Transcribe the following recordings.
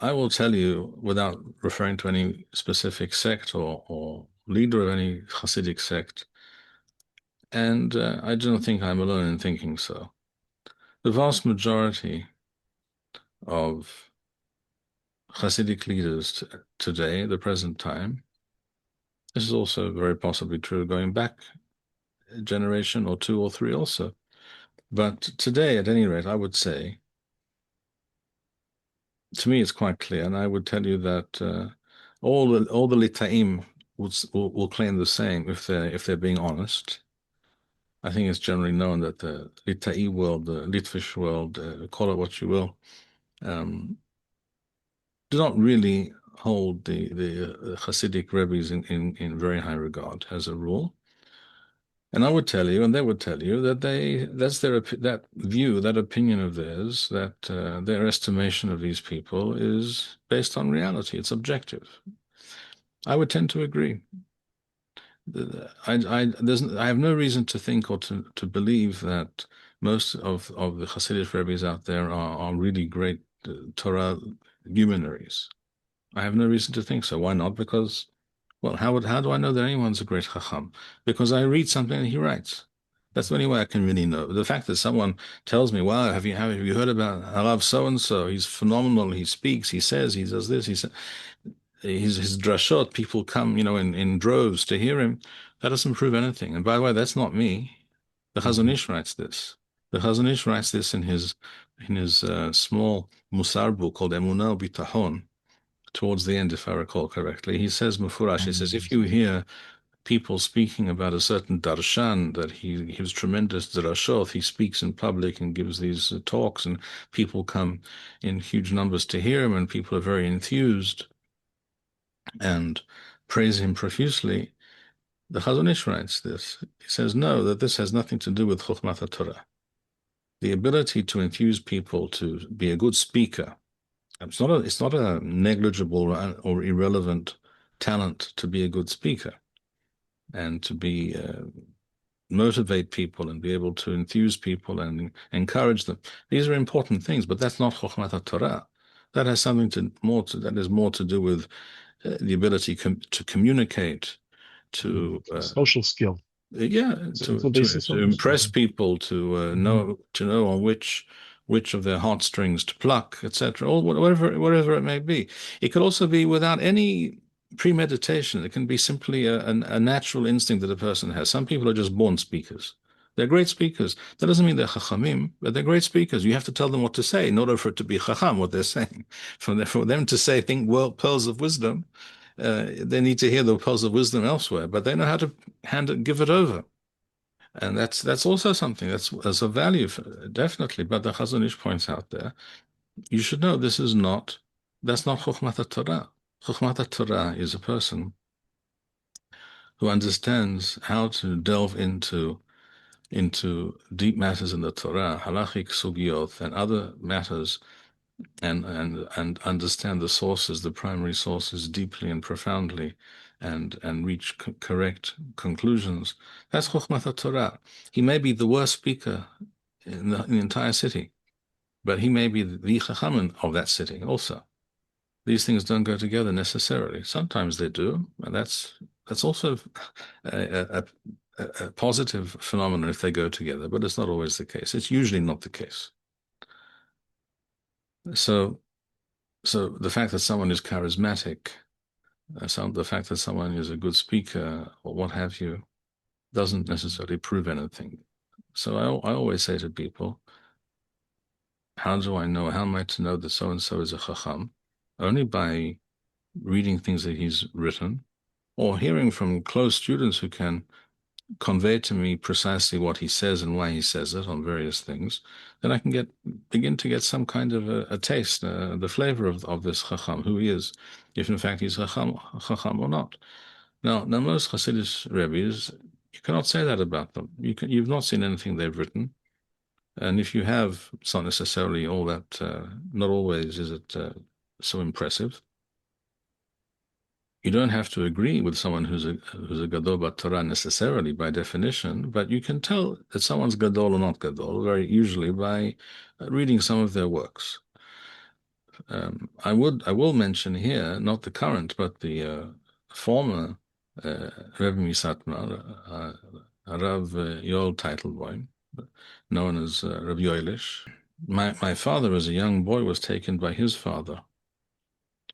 I will tell you, without referring to any specific sect or leader of any Hasidic sect, and I don't think I'm alone in thinking so. The vast majority of Hasidic leaders today, the present time, this is also very possibly true going back a generation or two or three also. But today, at any rate, I would say, to me, it's quite clear, and I would tell you that all the Litaim will claim the same if they're being honest. I think it's generally known that the Litai world, the Litvish world, call it what you will, um, do not really hold the Hasidic rabbis in very high regard as a rule. And I would tell you, and they would tell you that that's that view, that opinion of theirs, that their estimation of these people is based on reality. It's objective. I would tend to agree. I have no reason to think or to believe that most of the Hasidic rabbis out there are really great Torah luminaries. I have no reason to think so. Why not? Because, well, how do I know that anyone's a great Chacham? Because I read something that he writes. That's the only way I can really know. The fact that someone tells me, "Wow, have you heard about Harav so and so? He's phenomenal. He speaks. He says. He does this. He says." His drashot, people come, in droves to hear him. That doesn't prove anything. And by the way, that's not me. The Chazon Ish writes this. The Chazon Ish writes this in his small Musar book called Emunah Bitachon. Towards the end, if I recall correctly, he says Mufurash. He says if you hear people speaking about a certain darshan that he gives tremendous drashot, he speaks in public and gives these talks, and people come in huge numbers to hear him, and people are very enthused and praise him profusely. The Chazon Ish writes this. He says, no, that this has nothing to do with Chokhmat Torah. The ability to enthuse people to be a good speaker. It's not a negligible or irrelevant talent to be a good speaker and to be motivate people and be able to enthuse people and encourage them. These are important things, but that's not Chokhmat Torah. That has something that is more to do with the ability to communicate, to social skill. yeah, It's a basic to social skill. impress people, to know on which of their heartstrings to pluck, etc., or whatever it may be. It could also be without any premeditation. It can be simply a natural instinct that a person has. Some people are just born speakers. They're great speakers. That doesn't mean they're chachamim, but they're great speakers. You have to tell them what to say in order for it to be chacham, what they're saying. For them to say, think, well, pearls of wisdom, they need to hear the pearls of wisdom elsewhere, but they know how to give it over. And that's also something that's of value, definitely. But the Chazon Ish points out there, you should know that's not Chokhmat Torah. Chokhmat Torah is a person who understands how to delve into deep matters in the Torah, halachic sugiyot, and other matters, and understand the sources, the primary sources, deeply and profoundly, and reach correct conclusions. That's Chokhmat Torah. He may be the worst speaker in the entire city, but he may be the Chacham of that city also. These things don't go together necessarily. Sometimes they do, and that's also a, a positive phenomenon if they go together, but it's not always the case. It's usually not the case. So, so the fact that someone is charismatic, the fact that someone is a good speaker or what have you, doesn't necessarily prove anything. So I always say to people, how do I know? How am I to know that so and so is a chacham? Only by reading things that he's written or hearing from close students who can convey to me precisely what he says and why he says it on various things, then I can begin to get some kind of a taste, the flavor of this chacham, who he is, if in fact he's chacham or not. Now most Hasidic rabbis, you cannot say that about them. You've not seen anything they've written, and if you have, it's not necessarily all that. Not always is it so impressive. You don't have to agree with someone who's a gadol b'Torah necessarily by definition, but you can tell that someone's gadol or not gadol very usually by reading some of their works. I will mention here not the current but the former Rebbe Misatmar, Rav Yoel Teitelbaum, known as Rav Yoelish. My father, as a young boy, was taken by his father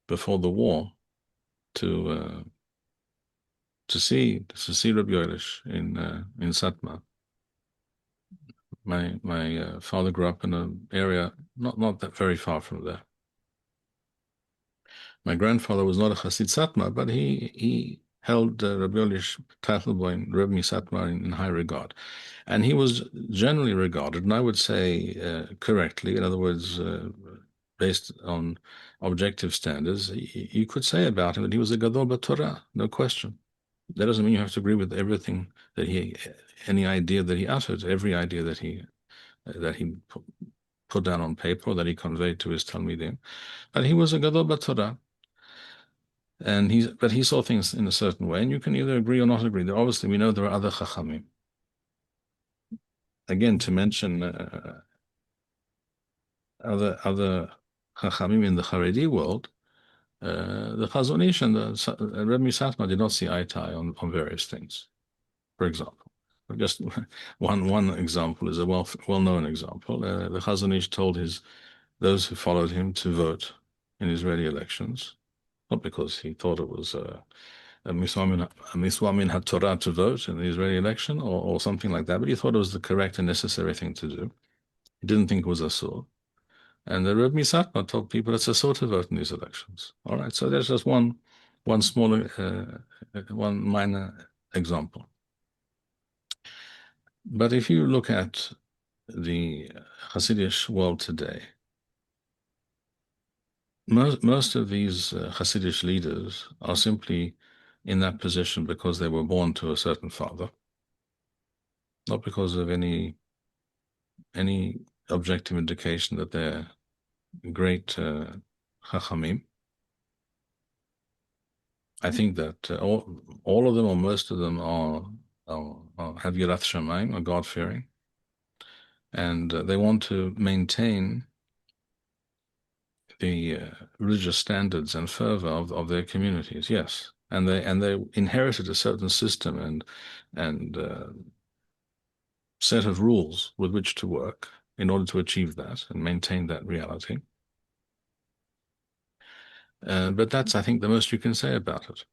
before the war to see Rabbi Yoelish in Satmar. My father grew up in an area not that very far from there. My grandfather was not a Chassid Satmar, but he held Rabbi Yoelish Teitelbaum, Rebbe Satmar, in high regard, and he was generally regarded, and I would say correctly, in other words, based on objective standards, you could say about him that he was a Gadol b'Torah, no question. That doesn't mean you have to agree with everything that any idea that he uttered, every idea that he put down on paper or that he conveyed to his talmidim. But he was a gadol b'Torah, and he saw things in a certain way, and you can either agree or not agree. Obviously, we know there are other chachamim. Again, to mention other chachamim in the Haredi world, the Chazon Ish and the Rebbe Satmar did not see eye to eye on various things. For example, just one example is a well-known example. The Chazon Ish told those who followed him to vote in Israeli elections, not because he thought it was a mitzvah min haTorah to vote in the Israeli election or something like that, but he thought it was the correct and necessary thing to do. He didn't think it was asur. And the Rebbe Satmar told people it's asur to vote in these elections. All right, so there's just one minor example. But if you look at the Hasidic world today, most of these Hasidic leaders are simply in that position because they were born to a certain father, not because of any objective indication that they're great Chachamim. I think that all of them or most of them have Yirat Shamayim, are God-fearing, and they want to maintain the religious standards and fervor of their communities. Yes, and they inherited a certain system and set of rules with which to work in order to achieve that and maintain that reality. But that's, I think, the most you can say about it.